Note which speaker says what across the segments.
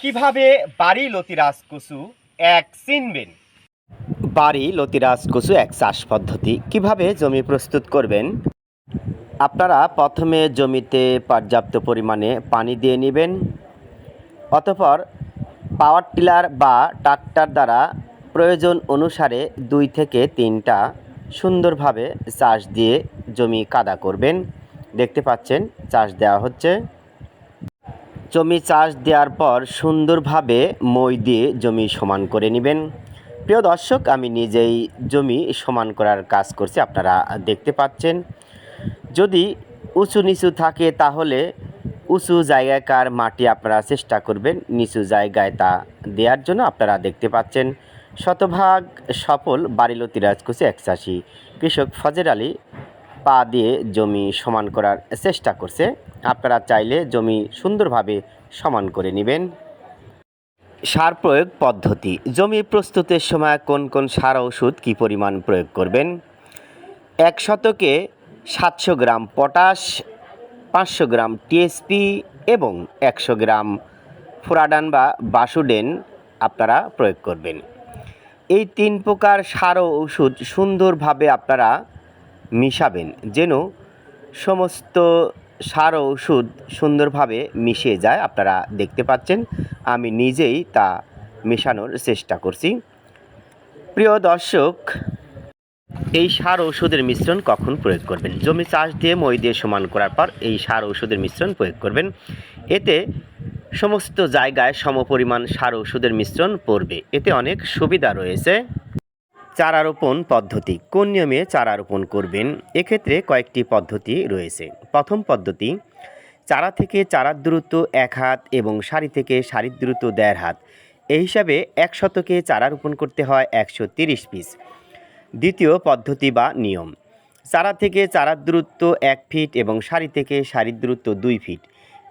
Speaker 1: কিভাবে বাড়ি লতিরাজ কচু এক চিনবেন? বাড়ি লতিরাজ কচু এক চাষ পদ্ধতি। কিভাবে জমি প্রস্তুত করবেন? আপনারা প্রথমে জমিতে পর্যাপ্ত পরিমাণে পানি দিয়ে নেবেন। অতঃপর পাওয়ার টিলার বা ট্রাক্টর দ্বারা প্রয়োজন অনুসারে 2 থেকে 3টা সুন্দরভাবে চাষ দিয়ে জমি কাদা করবেন। দেখতে পাচ্ছেন চাষ দেওয়া হচ্ছে। জমি চাষ দেওয়ার পর সুন্দরভাবে মই দিয়ে জমি সমান করে নেবেন। প্রিয় দর্শক, আমি নিজেই জমি সমান করার কাজ করছি, আপনারা দেখতে পাচ্ছেন। যদি উঁচু নিচু থাকে তাহলে উঁচু জায়গাকার মাটি আপনারা চেষ্টা করবেন নিচু জায়গায় তা দেওয়ার জন্য। আপনারা দেখতে পাচ্ছেন শতভাগ সফল বাড়ি লতিরাজ কচু এক চাষি কৃষক ফজর আলী পা দিয়ে জমি সমান করার চেষ্টা করছে। আপনারা চাইলে জমি সুন্দরভাবে সমান করে নেবেন। সার প্রয়োগ পদ্ধতি। জমি প্রস্তুতের সময় কোন কোন সার ওষুধ কী পরিমাণ প্রয়োগ করবেন? 1 শতকে 700 গ্রাম পটাশ, 500 গ্রাম টিএসপি এবং 100 গ্রাম ফুরাডান বা বাসুডেন আপনারা প্রয়োগ করবেন। এই 3 প্রকার সার ও ওষুধ সুন্দরভাবে আপনারা মিশাবেন যেন সমস্ত সার ও ওষুধ সুন্দরভাবে মিশে যায়। আপনারা দেখতে পাচ্ছেন আমি নিজেই তা মেশানোর চেষ্টা করছি। প্রিয় দর্শক, এই সার ঔষধের মিশ্রণ কখন প্রয়োগ করবেন? জমি চাষ দিয়ে মই দিয়ে সমান করার পর এই সার ঔষধের মিশ্রণ প্রয়োগ করবেন। এতে সমস্ত জায়গায় সমপরিমাণ সার ঔষধের মিশ্রণ পড়বে। এতে অনেক সুবিধা রয়েছে। চারা রোপণ পদ্ধতি। কোন নিয়মে চারা রোপণ করবেন? এক্ষেত্রে কয়েকটি পদ্ধতি রয়েছে। প্রথম পদ্ধতি, চারা থেকে চারার দূরত্ব 1 হাত এবং সারি থেকে সারির দূরত্ব 1.5 হাত। এই হিসাবে 1 শতকে চারা রোপণ করতে হয় 130 পিস। দ্বিতীয় পদ্ধতি বা নিয়ম, চারা থেকে চারার দূরত্ব 1 ফিট এবং সারি থেকে সারির দূরত্ব 2 ফিট।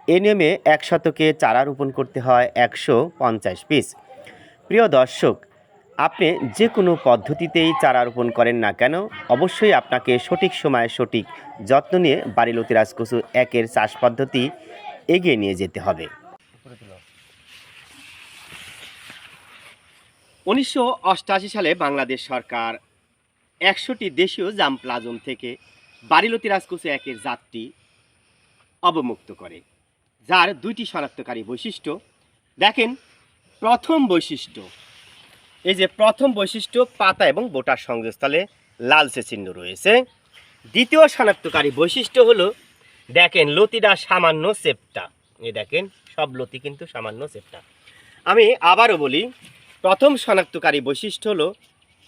Speaker 1: এই নিয়মে 1 শতকে চারা রোপণ করতে হয় 150 পিস। প্রিয় দর্শক, আপনি যে কোনো পদ্ধতিতেই চারা রোপণ করেন না কেন, অবশ্যই আপনাকে সঠিক সময়ে সঠিক যত্ন নিয়ে বাড়ি লতিরাজ কচু একের চাষ পদ্ধতি এগিয়ে নিয়ে যেতে হবে। 1988 সালে বাংলাদেশ সরকার 100টি দেশীয় জামপ্লাজম থেকে বাড়ি লতিরাজ কচু একের জাতটি অবমুক্ত করে, যার 2টি শনাক্তকারী বৈশিষ্ট্য। দেখেন, প্রথম বৈশিষ্ট্য, এই যে প্রথম বৈশিষ্ট্য, পাতা এবং বোটার সংযোগস্থলে লালচে চিহ্ন রয়েছে। দ্বিতীয় শনাক্তকারী বৈশিষ্ট্য হলো, দেখেন লতিটা সামান্য চেপ্টা। এই দেখেন সব লতি কিন্তু সামান্য চেপ্টা। আমি আবারও বলি, প্রথম শনাক্তকারী বৈশিষ্ট্য হলো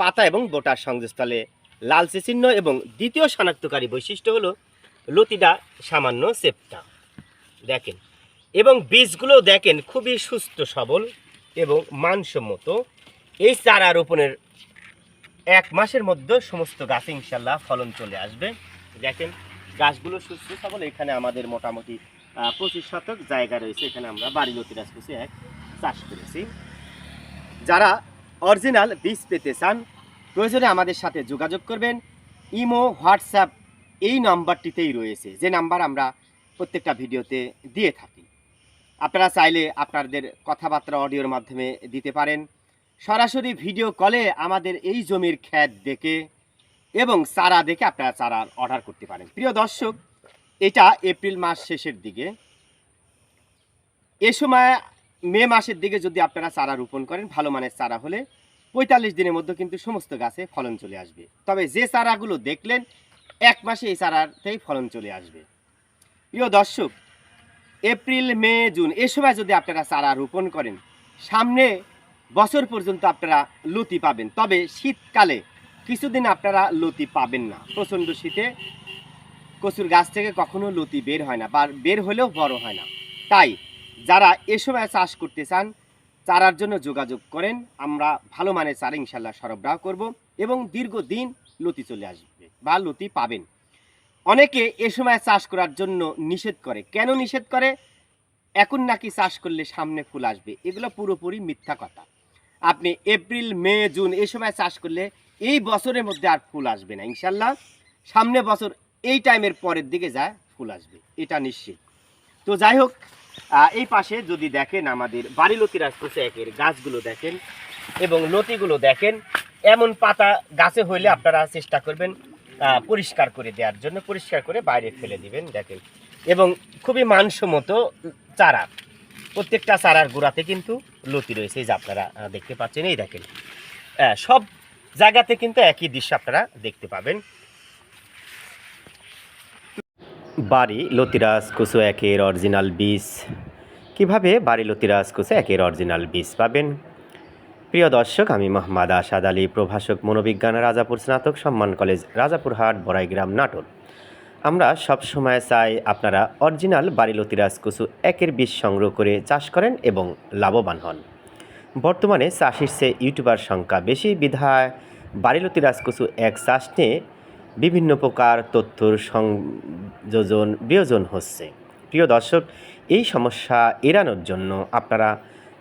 Speaker 1: পাতা এবং বোটার সংযোগস্থলে লালচে চিহ্ন এবং দ্বিতীয় শনাক্তকারী বৈশিষ্ট্য হলো লতিটা সামান্য চেপ্টা। দেখেন, এবং বীজগুলো দেখেন খুবই সুস্থ সবল এবং মানসম্মত। এই চারা রোপণের 1 মাসের মধ্যে সমস্ত গাছে ইনশাল্লাহ ফলন চলে আসবে। দেখেন গাছগুলো সুস্থ সবল। এখানে আমাদের মোটামুটি 25 শতক জায়গা রয়েছে। এখানে আমরা বাড়ি লতিরাজ কচু এক চাষ করেছি। যারা অরিজিনাল বীজ পেতে চান, প্রয়োজনে আমাদের সাথে যোগাযোগ করবেন। ইমো, হোয়াটসঅ্যাপ এই নাম্বারটিতেই রয়েছে, যে নাম্বার আমরা প্রত্যেকটা ভিডিওতে দিয়ে থাকি। আপনারা চাইলে আপনাদের কথাবার্তা অডিওর মাধ্যমে দিতে পারেন। সরাসরি ভিডিও কলে আমাদের এই জমির ক্ষেত দেখে এবং চারা দেখে আপনারা চারার অর্ডার করতে পারেন। প্রিয় দর্শক, এটা এপ্রিল মাস শেষের দিকে। এ সময় মে মাসের দিকে যদি আপনারা চারা রোপণ করেন, ভালো মানের চারা হলে 45 দিনের মধ্যে কিন্তু সমস্ত গাছে ফলন চলে আসবে। তবে যে চারাগুলো দেখলেন 1 মাসে এই চারাতেই ফলন চলে আসবে। প্রিয় দর্শক, এপ্রিল, মে, জুন এ সময় যদি আপনারা চারা রোপণ করেন, সামনে বছর পর্যন্ত আপনারা লতি পাবেন। তবে শীতকালে কিছুদিন আপনারা লতি পাবেন না। প্রচণ্ড শীতে কচুর গাছ থেকে কখনো লতি বের হয় না, বা বের হলেও বড় হয় না। তাই যারা এ সময় চাষ করতে চান, চারার জন্য যোগাযোগ করেন। আমরা ভালো মানের চারা ইনশাল্লাহ সরবরাহ করব এবং দীর্ঘদিন লতি চলে আসবে বা লতি পাবেন। অনেকে এ সময় চাষ করার জন্য নিষেধ করে। কেন নিষেধ করে? এখন নাকি চাষ করলে সামনে ফুল আসবে। এগুলো পুরোপুরি মিথ্যা কথা। আপনি এপ্রিল, মে, জুন এই সময় চাষ করলে এই বছরের মধ্যে আর ফুল আসবে না। ইনশাল্লাহ সামনে বছর এই টাইমের পরের দিকে যায় ফুল আসবে, এটা নিশ্চিত। তো যাই হোক, এই পাশে যদি দেখেন আমাদের বাড়ি লতি রাজকচু একের গাছগুলো দেখেন এবং লতিগুলো দেখেন, এমন পাতা গাছে হইলে আপনারা চেষ্টা করবেন পরিষ্কার করে দেওয়ার জন্য, পরিষ্কার করে বাইরে ফেলে দিবেন। দেখেন, এবং খুবই মানসম্মত চারা, প্রত্যেকটা চারার গোড়াতে কিন্তু লতি রয়েছে, এই যে আপনারা দেখতে পাচ্ছেন। এই দেখেন, সব জায়গাতে কিন্তু একই দৃশ্য আপনারা দেখতে পাবেন। বাড়ি লতি রাজকচু একের অরিজিনাল বীজ, কিভাবে বাড়ি লতি রাজকচু একের অরিজিনাল বীজ পাবেন? প্রিয় দর্শক, আমি মোহাম্মদ আসাদ আলী, প্রভাষক মনোবিজ্ঞান, রাজাপুর স্নাতক সম্মান কলেজ, রাজাপুরহাট, বড়াইগ্রাম, নাটোর। আমরা সবসময় চাই আপনারা অরিজিনাল বাড়ি লতি রাজকচু একের বীজ সংগ্রহ করে চাষ করেন এবং লাভবান হন। বর্তমানে চাষির চেয়ে ইউটিউবার সংখ্যা বেশি বিধায় বাড়ি লতি রাজকচু এক চাষ নিয়ে বিভিন্ন প্রকার তথ্যর সংযোজন বিয়োজন হচ্ছে। প্রিয় দর্শক, এই সমস্যা এড়ানোর জন্য আপনারা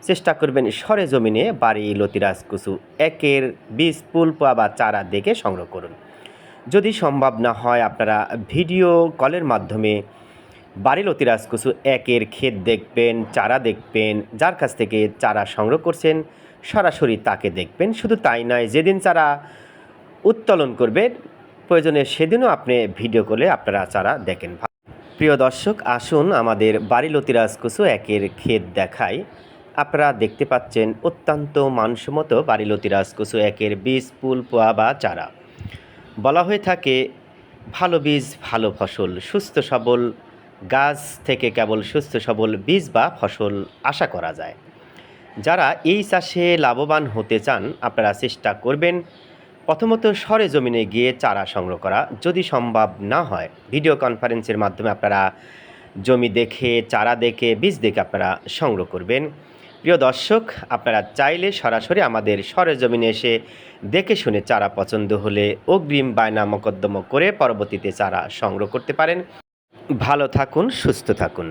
Speaker 1: চেষ্টা করবেন সরেজমিনে বাড়ি লতি রাজকচু একের বীজ পুলপা বা চারা দেখে সংগ্রহ করুন। যদি সম্ভব না হয় আপনারা ভিডিও কলের মাধ্যমে বাড়ি লতি রাজকচু একের ক্ষেত দেখবেন, চারা দেখবেন, যার কাছ থেকে চারা সংগ্রহ করছেন সরাসরি তাকে দেখবেন। শুধু তাই নয়, যেদিন চারা উত্তোলন করবেন প্রয়োজনে সেদিনও আপনি ভিডিও কলে আপনারা চারা দেখেন। প্রিয় দর্শক, আসুন আমাদের বাড়ি লতি রাজকচু একের ক্ষেত দেখাই। আপনারা দেখতে পাচ্ছেন অত্যন্ত মানসম্মত বাড়ি লতি রাজকচু একের বীজ পুলপা বা চারা। বলা হয়ে থাকে ভালো বীজ ভালো ফসল, সুস্থ সবল গাছ থেকে কেবল সুস্থ সবল বীজ বা ফসল আশা করা যায়। যারা এই চাষে লাভবান হতে চান আপনারা চেষ্টা করবেন প্রথমত সরেজমিনে গিয়ে চারা সংগ্রহ করা। যদি সম্ভব না হয় ভিডিও কনফারেন্সের মাধ্যমে আপনারা জমি দেখে, চারা দেখে, বীজ দেখে আপনারা সংগ্রহ করবেন। প্রিয় দর্শক, আপনারা চাইলে সরাসরি আমাদের সরেজমিনে এসে দেখে শুনে চারা পছন্দ হলে অগ্রিম বায়না মোকদ্দমা করে পরবর্তীতে চারা সংগ্রহ করতে পারেন। ভালো থাকুন, সুস্থ থাকুন।